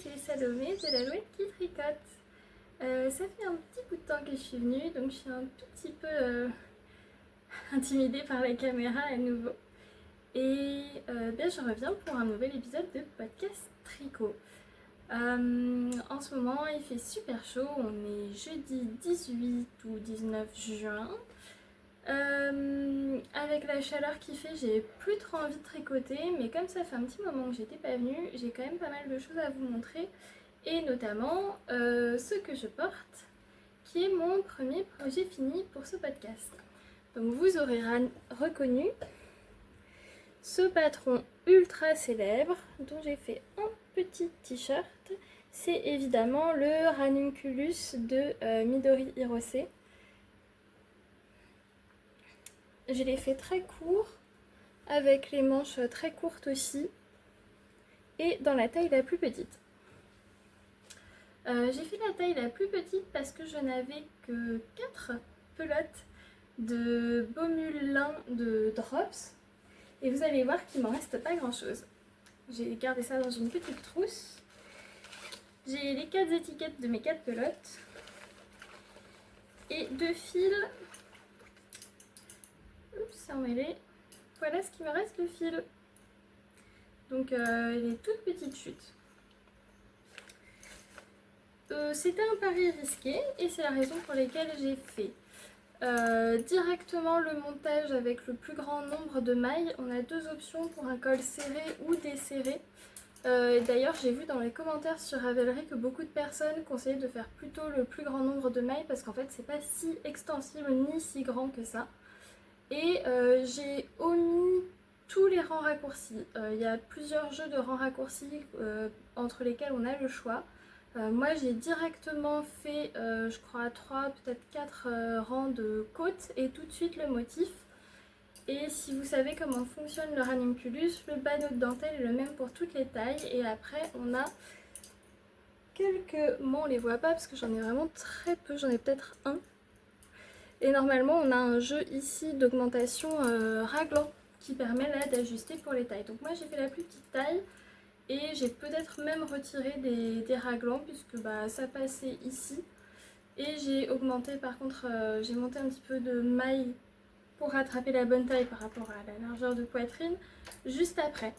c'est Salomé de l'Alouette qui tricote. Ça fait un petit bout de temps que je suis venue, donc je suis un tout petit peu intimidée par la caméra à nouveau. Et bien, je reviens pour un nouvel épisode de podcast tricot. En ce moment, il fait super chaud, on est jeudi 18 ou 19 juin. Avec la chaleur qu'il fait, j'ai plus trop envie de tricoter, mais comme ça fait un petit moment que j'étais pas venue, j'ai quand même pas mal de choses à vous montrer, et notamment ce que je porte, qui est mon premier projet fini pour ce podcast. Donc vous aurez reconnu ce patron ultra célèbre dont j'ai fait un petit t-shirt. C'est évidemment le Ranunculus de Midori Hirose. Je l'ai fait très court, avec les manches très courtes aussi, et dans la taille la plus petite. J'ai fait la taille la plus petite parce que je n'avais que 4 pelotes de baumule lin de Drops, et vous allez voir qu'il m'en reste pas grand chose. J'ai gardé ça dans une petite trousse. J'ai les 4 étiquettes de mes 4 pelotes, et 2 fils. Oups, c'est emmêlé. Voilà ce qui me reste de fil. Donc les toutes petites chutes. C'était un pari risqué et c'est la raison pour laquelle j'ai fait directement le montage avec le plus grand nombre de mailles. On a 2 options pour un col serré ou desserré. D'ailleurs, j'ai vu dans les commentaires sur Ravelry que beaucoup de personnes conseillaient de faire plutôt le plus grand nombre de mailles parce qu'en fait c'est pas si extensible ni si grand que ça. Et j'ai omis tous les rangs raccourcis. Il y a plusieurs jeux de rangs raccourcis entre lesquels on a le choix. Moi j'ai directement fait je crois 3 peut-être 4 rangs de côtes et tout de suite le motif. Et si vous savez comment fonctionne le ranunculus, le banneau de dentelle est le même pour toutes les tailles. Et après on a quelques... Bon, on les voit pas parce que j'en ai vraiment très peu, j'en ai peut-être un. Et normalement on a un jeu ici d'augmentation raglan qui permet là d'ajuster pour les tailles. Donc moi j'ai fait la plus petite taille et j'ai peut-être même retiré des raglans puisque bah, ça passait ici. Et j'ai augmenté par contre, j'ai monté un petit peu de maille pour rattraper la bonne taille par rapport à la largeur de poitrine juste après.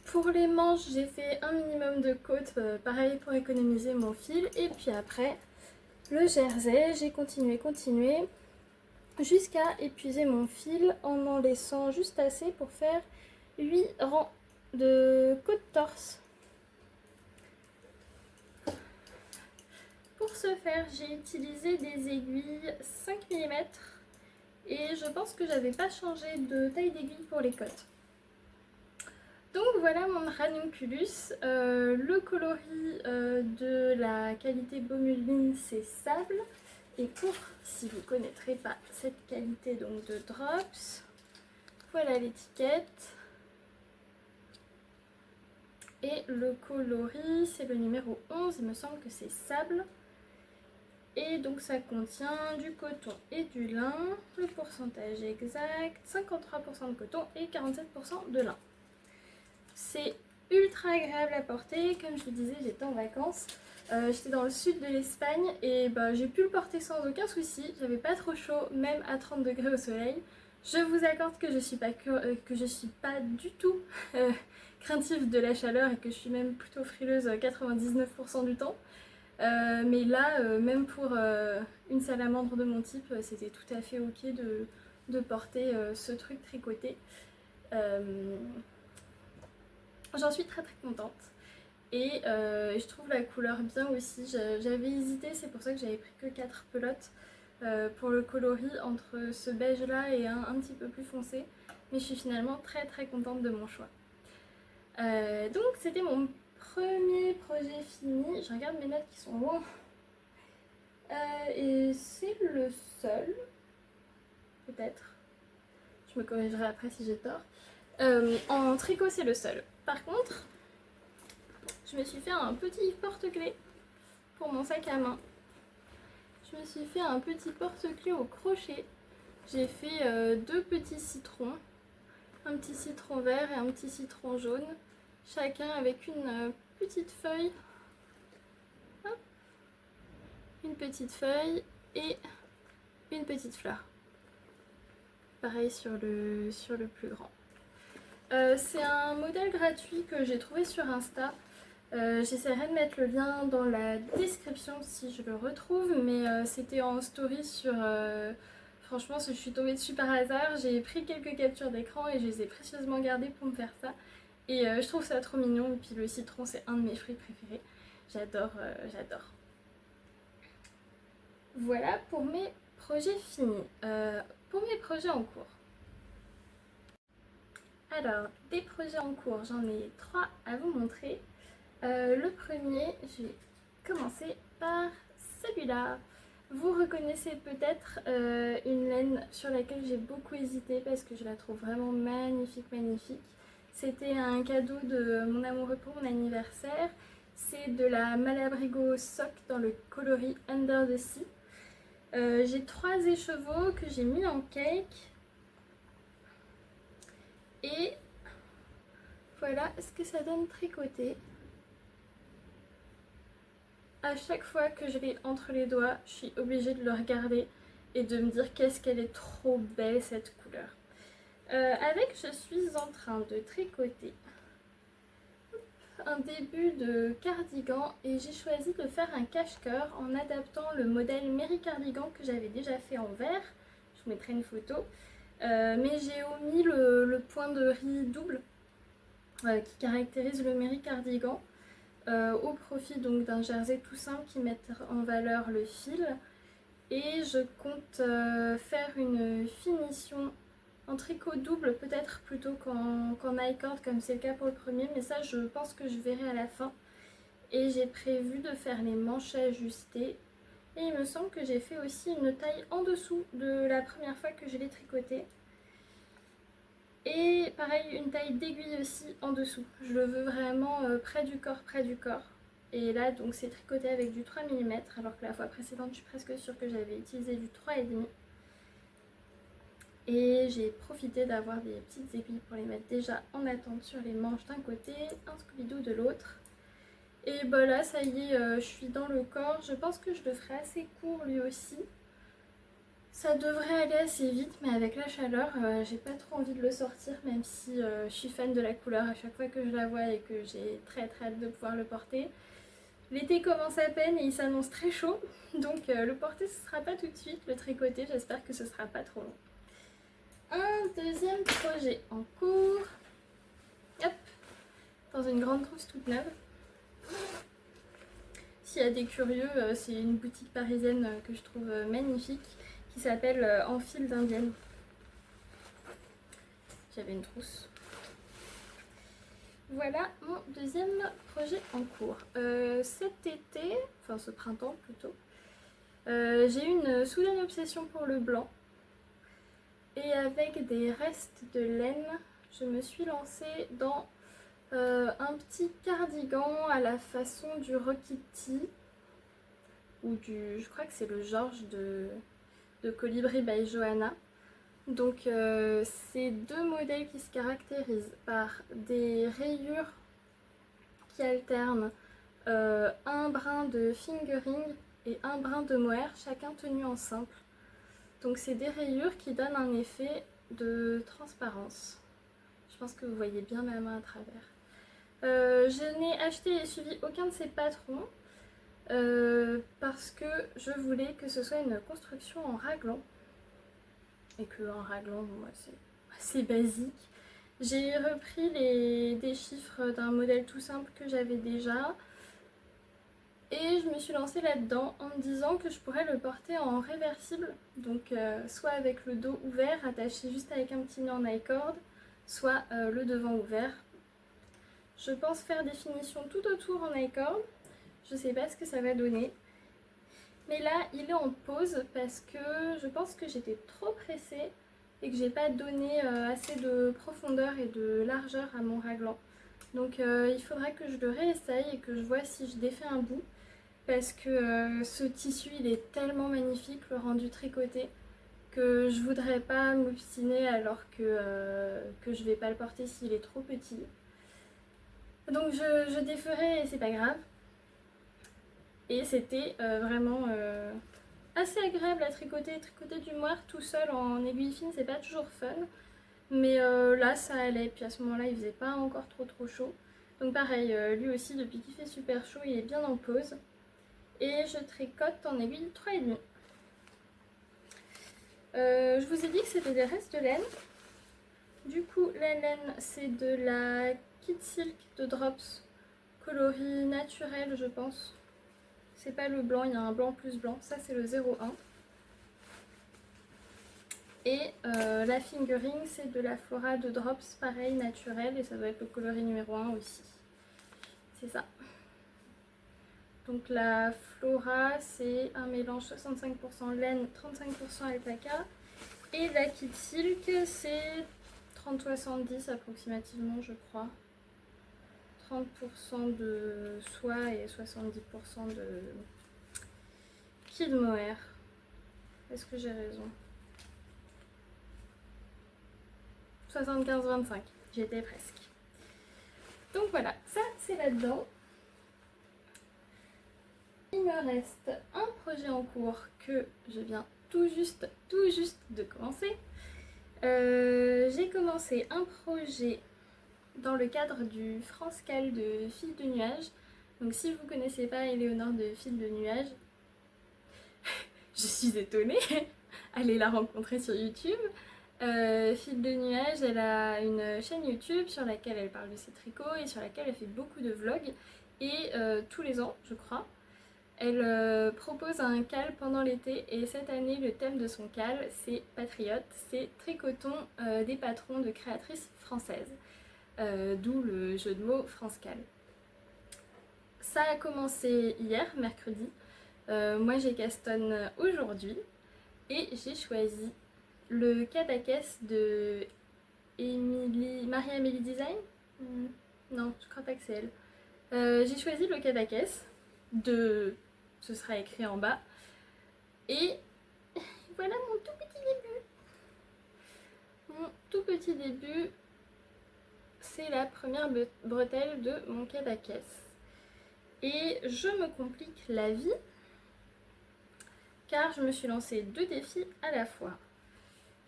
Pour les manches j'ai fait un minimum de côte, pareil pour économiser mon fil. Et puis après le jersey, j'ai continué jusqu'à épuiser mon fil en laissant juste assez pour faire 8 rangs de côte-torse. Pour ce faire, j'ai utilisé des aiguilles 5 mm et je pense que j'avais pas changé de taille d'aiguille pour les côtes. Donc voilà mon ranunculus. Le coloris de la qualité Baumule c'est sable. Et pour, si vous ne connaîtrez pas cette qualité donc de Drops, voilà l'étiquette. Et le coloris, c'est le numéro 11, il me semble que c'est sable. Et donc ça contient du coton et du lin. Le pourcentage exact, 53% de coton et 47% de lin. C'est ultra agréable à porter. Comme je vous disais, j'étais en vacances. J'étais dans le sud de l'Espagne et bah, j'ai pu le porter sans aucun souci. J'avais pas trop chaud, même à 30 degrés au soleil. Je vous accorde que je suis pas du tout craintive de la chaleur et que je suis même plutôt frileuse 99% du temps. Mais là, même pour une salamandre de mon type, c'était tout à fait ok de porter ce truc tricoté. J'en suis très contente. Et je trouve la couleur bien aussi. J'avais hésité, c'est pour ça que j'avais pris que 4 pelotes pour le coloris entre ce beige là et un petit peu plus foncé. Mais je suis finalement très contente de mon choix. Donc c'était mon premier projet fini. Je regarde mes notes qui sont loin. Et c'est le seul, peut-être. Je me corrigerai après si j'ai tort. En tricot c'est le seul. Par contre, je me suis fait un petit porte-clés pour mon sac à main. Je me suis fait un petit porte-clés au crochet. J'ai fait 2 petits citrons, un petit citron vert et un petit citron jaune, chacun avec une petite feuille. Hop. Une petite feuille et une petite fleur. Pareil sur le plus grand. C'est un modèle gratuit que j'ai trouvé sur Insta. J'essaierai de mettre le lien dans la description si je le retrouve, mais c'était en story sur... franchement, je suis tombée dessus par hasard, j'ai pris quelques captures d'écran et je les ai précieusement gardées pour me faire ça. Et je trouve ça trop mignon, et puis le citron c'est un de mes fruits préférés. J'adore, j'adore. Voilà pour mes projets finis. Pour mes projets en cours. Alors, des projets en cours, j'en ai 3 à vous montrer. Le premier, je vais commencer par celui-là. Vous reconnaissez peut-être une laine sur laquelle j'ai beaucoup hésité parce que je la trouve vraiment magnifique, magnifique. C'était un cadeau de mon amoureux pour mon anniversaire. C'est de la Malabrigo Sock dans le coloris Under the Sea. J'ai 3 écheveaux que j'ai mis en cake. Et voilà ce que ça donne tricoté. À chaque fois que je l'ai entre les doigts, je suis obligée de le regarder et de me dire qu'est-ce qu'elle est trop belle cette couleur. Avec, je suis en train de tricoter un début de cardigan et j'ai choisi de faire un cache-cœur en adaptant le modèle Mary Cardigan que j'avais déjà fait en vert. Je vous mettrai une photo. Mais j'ai omis le point de riz double qui caractérise le Mary Cardigan. Au profit donc d'un jersey tout simple qui met en valeur le fil, et je compte faire une finition en tricot double peut-être plutôt qu'en I-cord comme c'est le cas pour le premier, mais ça je pense que je verrai à la fin. Et j'ai prévu de faire les manches ajustées et il me semble que j'ai fait aussi une taille en dessous de la première fois que je l'ai tricoté. Et pareil, une taille d'aiguille aussi en dessous. Je le veux vraiment près du corps, près du corps. Et là, donc c'est tricoté avec du 3 mm, alors que la fois précédente, je suis presque sûre que j'avais utilisé du 3,5. Et j'ai profité d'avoir des petites aiguilles pour les mettre déjà en attente sur les manches d'un côté, un Scooby-Doo de l'autre. Et bah là, ça y est, je suis dans le corps. Je pense que je le ferai assez court lui aussi. Ça devrait aller assez vite, mais avec la chaleur, j'ai pas trop envie de le sortir, même si je suis fan de la couleur à chaque fois que je la vois et que j'ai très très hâte de pouvoir le porter. L'été commence à peine et il s'annonce très chaud, donc le porter ce sera pas tout de suite, le tricoter j'espère que ce sera pas trop long. Un deuxième projet en cours, hop, dans une grande trousse toute neuve. S'il y a des curieux, c'est une boutique parisienne que je trouve magnifique, qui s'appelle En fil d'indienne. J'avais une trousse. Voilà mon deuxième projet en cours. Cet été, enfin ce printemps plutôt, j'ai eu une soudaine obsession pour le blanc. Et avec des restes de laine, je me suis lancée dans un petit cardigan à la façon du Rokiti. Ou du, je crois que c'est le Georges de Colibri by Johanna. Donc c'est 2 modèles qui se caractérisent par des rayures qui alternent un brin de fingering et un brin de mohair, chacun tenu en simple. Donc c'est des rayures qui donnent un effet de transparence. Je pense que vous voyez bien ma main à travers. Je n'ai acheté et suivi aucun de ces patrons parce que je voulais que ce soit une construction en raglan. Et que en raglan, moi c'est assez basique. J'ai repris des chiffres d'un modèle tout simple que j'avais déjà. Et je me suis lancée là-dedans en me disant que je pourrais le porter en réversible. Donc soit avec le dos ouvert, attaché juste avec un petit nœud en I-cord, soit le devant ouvert. Je pense faire des finitions tout autour en I-cord. Je sais pas ce que ça va donner. Mais là, il est en pause parce que je pense que j'étais trop pressée et que j'ai pas donné assez de profondeur et de largeur à mon raglan. Donc il faudrait que je le réessaye et que je vois si je défais un bout. Parce que ce tissu, il est tellement magnifique, le rendu tricoté, que je voudrais pas m'obstiner alors que je vais pas le porter s'il est trop petit. Donc je déferai et c'est pas grave. Et c'était vraiment assez agréable à tricoter. Tricoter du moire tout seul en aiguille fine, c'est pas toujours fun. Mais là, ça allait. Puis à ce moment-là, il faisait pas encore trop chaud. Donc pareil, lui aussi, depuis qu'il fait super chaud, il est bien en pause. Et je tricote en aiguille 3,5. Je vous ai dit que c'était des restes de laine. Du coup, la laine, c'est de la Kid Silk de Drops, coloris naturel, je pense. C'est pas le blanc, il y a un blanc plus blanc. Ça, c'est le 01. Et la fingering, c'est de la Flora de Drops, pareil, naturel. Et ça doit être le coloris numéro 1 aussi. C'est ça. Donc la Flora, c'est un mélange 65% laine, 35% alpaca. Et la Kid Silk, c'est 30-70 approximativement, je crois. 30% de soie et 70% de Kid Mohair. Est-ce que j'ai raison? 75-25, j'étais presque. Donc voilà, ça c'est là-dedans. Il me reste un projet en cours que je viens tout juste de commencer. J'ai commencé un projet dans le cadre du France-Cal de Fil de Nuages. Donc si vous ne connaissez pas Éléonore de Fil de Nuages, je suis étonnée, allez la rencontrer sur YouTube. Fil de Nuages, elle a une chaîne YouTube sur laquelle elle parle de ses tricots et sur laquelle elle fait beaucoup de vlogs. Et tous les ans, je crois, elle propose un cal pendant l'été. Et cette année, le thème de son cal, c'est Patriote. C'est tricotons des patrons de créatrices françaises. D'où le jeu de mots France-Cal. Ça a commencé hier, mercredi. Moi, j'ai castonne aujourd'hui. Et j'ai choisi le Cadaquès de Marie-Amélie Design. Non, je crois pas que c'est elle. J'ai choisi le Cadaquès de... Ce sera écrit en bas. Et voilà mon tout petit début. Mon tout petit début, c'est la première bretelle de mon Cadaquès. Et je me complique la vie car je me suis lancé 2 défis à la fois.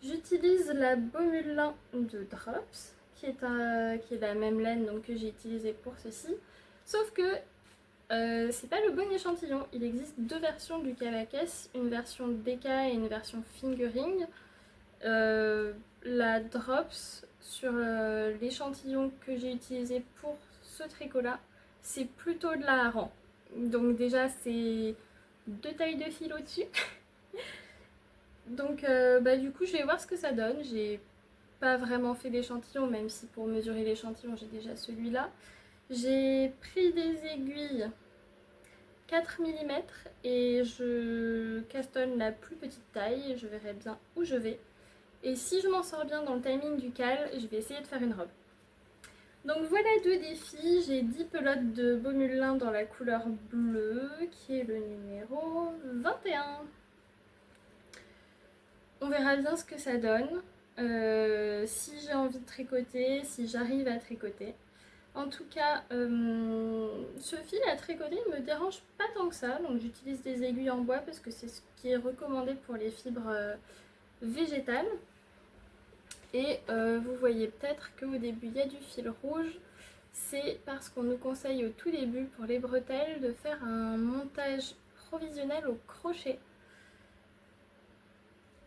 J'utilise la Baumulin de Drops, qui est la même laine donc, que j'ai utilisée pour ceci. Sauf que c'est pas le bon échantillon. Il existe 2 versions du Cadaquès, une version DK et une version fingering. La Drops, sur l'échantillon que j'ai utilisé pour ce tricot-là, c'est plutôt de la hareng. Donc déjà, c'est 2 tailles de fil au-dessus. Donc du coup, je vais voir ce que ça donne. J'ai pas vraiment fait l'échantillon, même si pour mesurer l'échantillon, j'ai déjà celui-là. J'ai pris des aiguilles 4 mm et je castonne la plus petite taille. Je verrai bien où je vais. Et si je m'en sors bien dans le timing du cal, je vais essayer de faire une robe. Donc voilà 2 défis. J'ai 10 pelotes de Baumulin dans la couleur bleue, qui est le numéro 21. On verra bien ce que ça donne. Si j'ai envie de tricoter, si j'arrive à tricoter. En tout cas, ce fil à tricoter ne me dérange pas tant que ça. Donc j'utilise des aiguilles en bois parce que c'est ce qui est recommandé pour les fibres végétales. Et vous voyez peut-être qu'au début il y a du fil rouge. C'est parce qu'on nous conseille au tout début pour les bretelles de faire un montage provisionnel au crochet.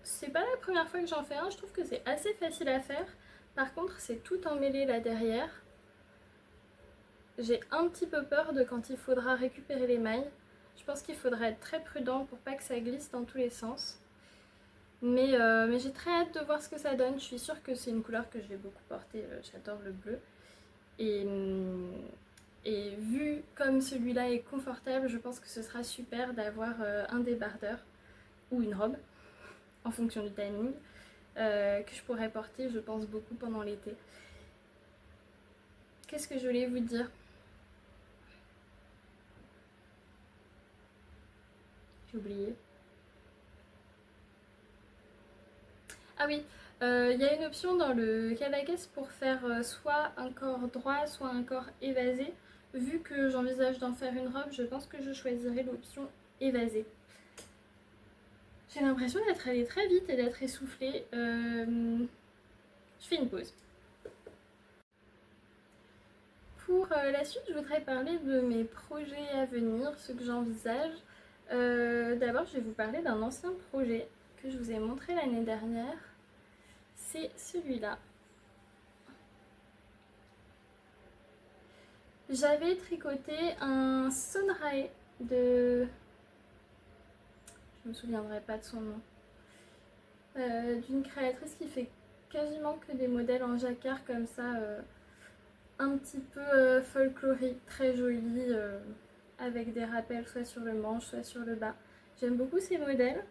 C'est pas la première fois que j'en fais un, je trouve que c'est assez facile à faire. Par contre, c'est tout emmêlé là derrière. J'ai un petit peu peur de quand il faudra récupérer les mailles. Je pense qu'il faudra être très prudent pour pas que ça glisse dans tous les sens. Mais j'ai très hâte de voir ce que ça donne. Je suis sûre que c'est une couleur que je vais beaucoup porter. J'adore le bleu. Et vu comme celui-là est confortable, je pense que ce sera super d'avoir un débardeur ou une robe, en fonction du timing, que je pourrais porter, je pense, beaucoup pendant l'été. Qu'est-ce que je voulais vous dire? J'ai oublié. Ah oui, Il y a une option dans le Cadaqués pour faire soit un corps droit, soit un corps évasé. Vu que j'envisage d'en faire une robe, je pense que je choisirai l'option évasée. J'ai l'impression d'être allée très vite et d'être essoufflée. Je fais une pause. Pour la suite, je voudrais parler de mes projets à venir, ce que j'envisage. D'abord, je vais vous parler d'un ancien projet que je vous ai montré l'année dernière. C'est celui-là. J'avais tricoté un sonrae de... Je me souviendrai pas de son nom. D'une créatrice qui fait quasiment que des modèles en jacquard comme ça, un petit peu folklorique, très joli, avec des rappels soit sur le manche, soit sur le bas. J'aime beaucoup ces modèles.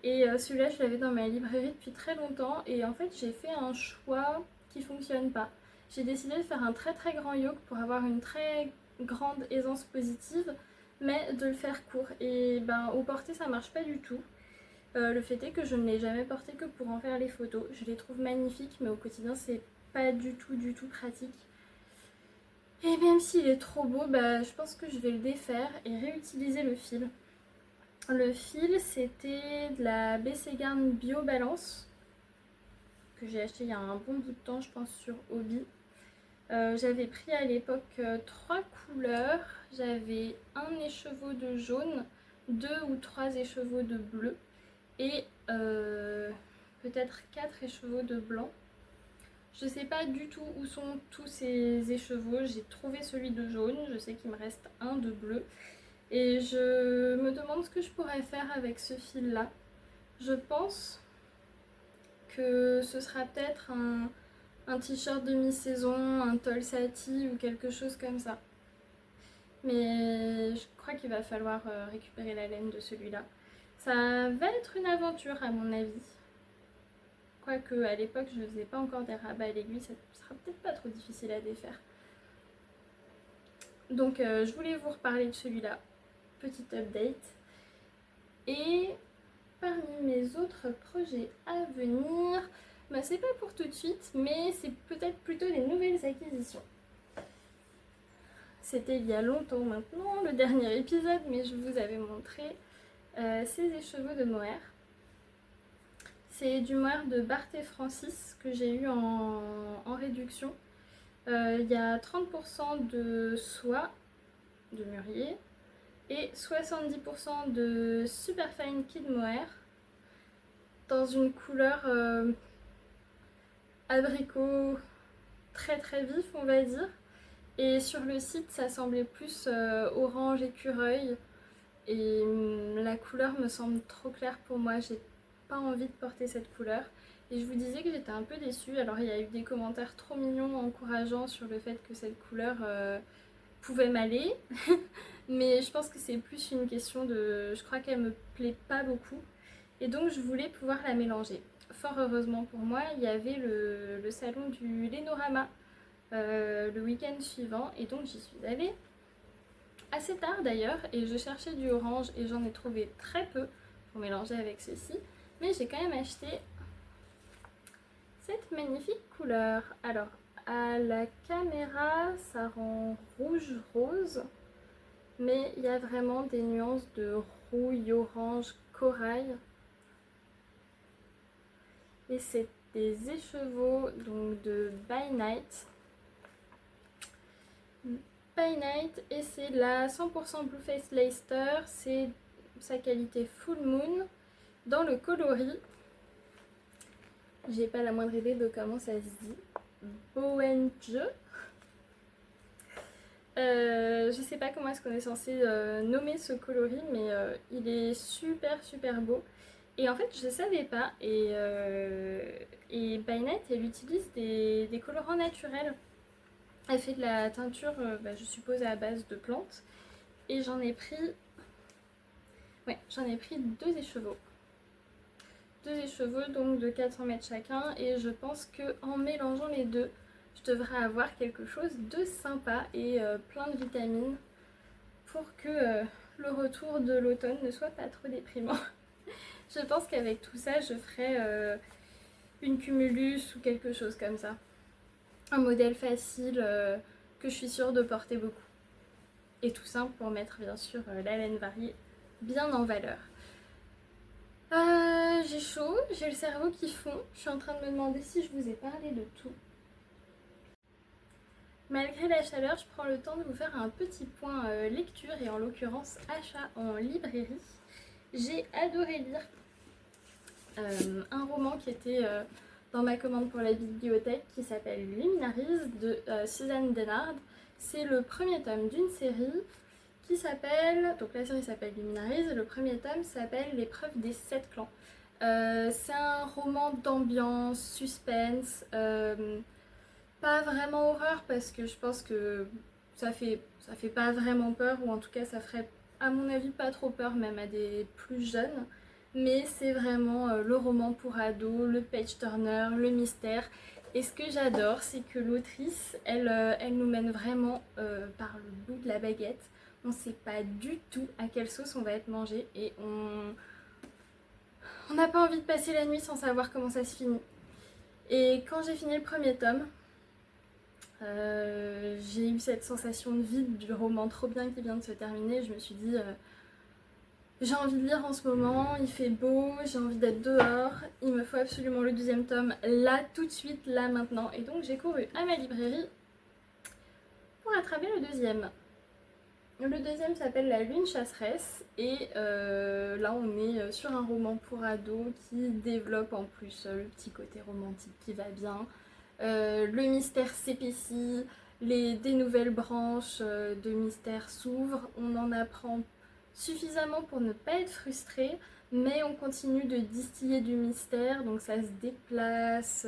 Et celui-là, je l'avais dans ma librairie depuis très longtemps. Et en fait, j'ai fait un choix qui fonctionne pas. J'ai décidé de faire un très très grand yoke pour avoir une très grande aisance positive, mais de le faire court. Et ben, au porté, ça marche pas du tout. Le fait est que je ne l'ai jamais porté que pour en faire les photos. Je les trouve magnifiques, mais au quotidien, c'est pas du tout pratique. Et même s'il est trop beau, bah, je pense que je vais le défaire et réutiliser le fil. Le fil, c'était de la BC Garn Bio Balance que j'ai acheté il y a un bon bout de temps, je pense, sur Hobby. J'avais pris à l'époque 3 couleurs. J'avais un écheveau de jaune, 2 ou 3 écheveaux de bleu et peut-être 4 écheveaux de blanc. Je sais pas du tout où sont tous ces écheveaux. J'ai trouvé celui de jaune, je sais qu'il me reste un de bleu. Et je me demande ce que je pourrais faire avec ce fil-là. Je pense que ce sera peut-être un t-shirt de mi-saison, un tolsati ou quelque chose comme ça. Mais je crois qu'il va falloir récupérer la laine de celui-là. Ça va être une aventure à mon avis. Quoique à l'époque je ne faisais pas encore des rabats à l'aiguille, ça sera peut-être pas trop difficile à défaire. Donc je voulais vous reparler de celui-là. Petite update. Et parmi mes autres projets à venir, bah, c'est pas pour tout de suite, mais c'est peut-être plutôt des nouvelles acquisitions. C'était il y a longtemps maintenant, le dernier épisode, mais je vous avais montré ces écheveaux de mohair. C'est du mohair de Barth et Francis que j'ai eu en réduction. Il y a 30% de soie, de mûrier, et 70% de Superfine Kid Mohair dans une couleur abricot très très vif, on va dire. Et sur le site, ça semblait plus orange écureuil. Et la couleur me semble trop claire pour moi. J'ai pas envie de porter cette couleur. Et je vous disais que j'étais un peu déçue. Alors il y a eu des commentaires trop mignons, encourageants sur le fait que cette couleur pouvait m'aller. Mais je pense que c'est plus une question de... Je crois qu'elle me plaît pas beaucoup. Et donc je voulais pouvoir la mélanger. Fort heureusement pour moi, il y avait le salon du Lénorama le week-end suivant. Et donc j'y suis allée assez tard d'ailleurs. Et je cherchais du orange et j'en ai trouvé très peu pour mélanger avec ceci. Mais j'ai quand même acheté cette magnifique couleur. Alors à la caméra, ça rend rouge-rose. Mais il y a vraiment des nuances de rouille, orange, corail. Et c'est des écheveaux donc de By Night. By Night et c'est la 100% Blue Face Leicester. C'est sa qualité Full Moon dans le coloris. J'ai pas la moindre idée de comment ça se dit. Bowenje. Je sais pas comment est-ce qu'on est censé nommer ce coloris, mais il est super beau. Et en fait, je savais pas. Et By Night, elle utilise des colorants naturels. Elle fait de la teinture, je suppose, à base de plantes. Et j'en ai pris 2 écheveaux. 2 écheveaux, donc de 400 mètres chacun. Et je pense qu'en mélangeant les deux, je devrais avoir quelque chose de sympa et plein de vitamines pour que le retour de l'automne ne soit pas trop déprimant. Je pense qu'avec tout ça, je ferai une Cumulus ou quelque chose comme ça. Un modèle facile que je suis sûre de porter beaucoup. Et tout simple pour mettre bien sûr la laine variée bien en valeur. J'ai chaud, j'ai le cerveau qui fond. Je suis en train de me demander si je vous ai parlé de tout. Malgré la chaleur, je prends le temps de vous faire un petit point lecture et en l'occurrence achat en librairie. J'ai adoré lire un roman qui était dans ma commande pour la bibliothèque qui s'appelle Luminaries de Suzanne Dennard. C'est le premier tome d'une série qui s'appelle, donc la série s'appelle Luminaries et le premier tome s'appelle L'épreuve des 7 clans. C'est un roman d'ambiance, suspense, pas vraiment horreur parce que je pense que ça fait pas vraiment peur, ou en tout cas ça ferait à mon avis pas trop peur même à des plus jeunes, mais c'est vraiment le roman pour ados, le page turner, le mystère. Et ce que j'adore, c'est que l'autrice, elle nous mène vraiment par le bout de la baguette. On ne sait pas du tout à quelle sauce on va être mangé et on n'a pas envie de passer la nuit sans savoir comment ça se finit. Et quand j'ai fini le premier tome, j'ai eu cette sensation de vide du roman trop bien qui vient de se terminer. Je me suis dit, j'ai envie de lire en ce moment, il fait beau, j'ai envie d'être dehors, il me faut absolument le deuxième tome là, tout de suite, là, maintenant. Et donc j'ai couru à ma librairie pour attraper le deuxième. Le deuxième s'appelle La Lune chasseresse et là on est sur un roman pour ados qui développe en plus le petit côté romantique qui va bien. Le mystère s'épaissit, des nouvelles branches de mystère s'ouvrent, on en apprend suffisamment pour ne pas être frustré, mais on continue de distiller du mystère, donc ça se déplace,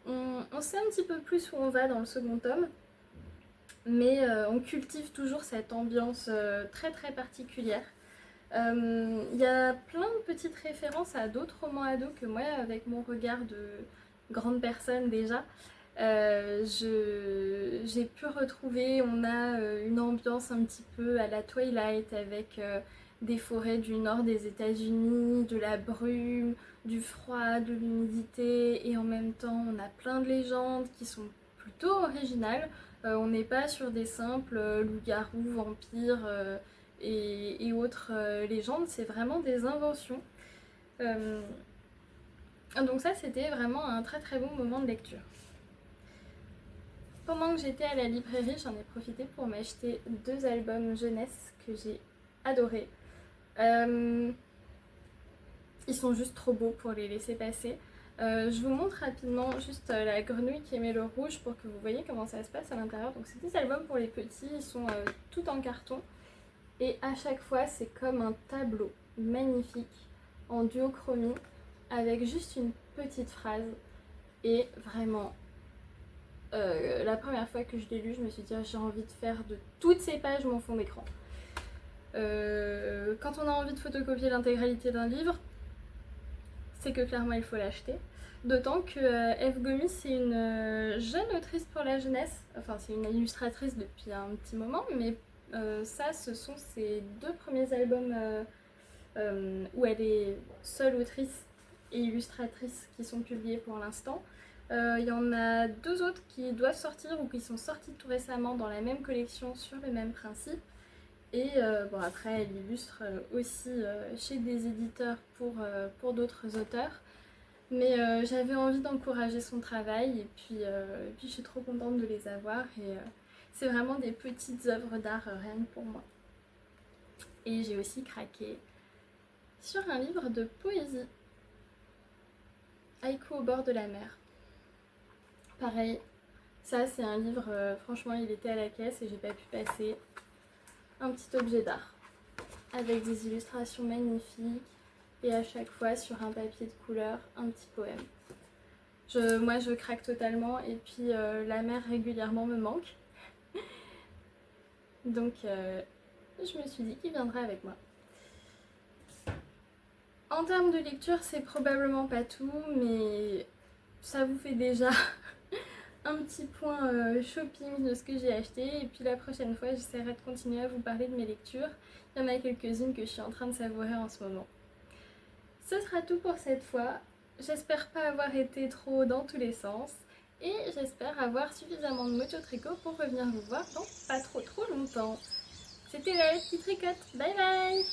on sait un petit peu plus où on va dans le second tome. Mais on cultive toujours cette ambiance très très particulière. Il y a plein de petites références à d'autres romans ados que moi, avec mon regard de grande personne déjà, j'ai pu retrouver. On a une ambiance un petit peu à la Twilight avec des forêts du nord des États-Unis, de la brume, du froid, de l'humidité, et en même temps on a plein de légendes qui sont plutôt originales. On n'est pas sur des simples loups-garous, vampires et autres légendes, c'est vraiment des inventions. Donc ça, c'était vraiment un très très bon moment de lecture. Pendant que j'étais à la librairie, j'en ai profité pour m'acheter 2 albums jeunesse que j'ai adorés. Ils sont juste trop beaux pour les laisser passer. Je vous montre rapidement juste la grenouille qui émet le rouge pour que vous voyez comment ça se passe à l'intérieur. Donc c'est des albums pour les petits, ils sont tout en carton. Et à chaque fois c'est comme un tableau magnifique en duochromie avec juste une petite phrase. Et vraiment, la première fois que je l'ai lu, je me suis dit j'ai envie de faire de toutes ces pages mon fond d'écran. Quand on a envie de photocopier l'intégralité d'un livre, c'est que clairement il faut l'acheter. D'autant que Eve Gomis c'est une jeune autrice pour la jeunesse, enfin c'est une illustratrice depuis un petit moment, mais ça ce sont ses 2 premiers albums où elle est seule autrice et illustratrice qui sont publiés pour l'instant. Il y en a 2 autres qui doivent sortir ou qui sont sortis tout récemment dans la même collection sur le même principe. Et bon, après, elle illustre aussi chez des éditeurs pour d'autres auteurs. Mais j'avais envie d'encourager son travail et puis je suis trop contente de les avoir. Et c'est vraiment des petites œuvres d'art rien que pour moi. Et j'ai aussi craqué sur un livre de poésie. Haïku au bord de la mer. Pareil, ça c'est un livre, franchement il était à la caisse et j'ai pas pu passer. Un petit objet d'art avec des illustrations magnifiques et à chaque fois sur un papier de couleur un petit poème. Moi je craque totalement et puis la mer régulièrement me manque. Donc je me suis dit qu'il viendrait avec moi. En termes de lecture c'est probablement pas tout, mais ça vous fait déjà un petit point shopping de ce que j'ai acheté, et puis la prochaine fois j'essaierai de continuer à vous parler de mes lectures. Il y en a quelques-unes que je suis en train de savourer en ce moment. Ce sera tout pour cette fois. J'espère pas avoir été trop dans tous les sens. Et j'espère avoir suffisamment de mojo tricot pour revenir vous voir dans pas trop longtemps. C'était la petite tricotte. Bye bye!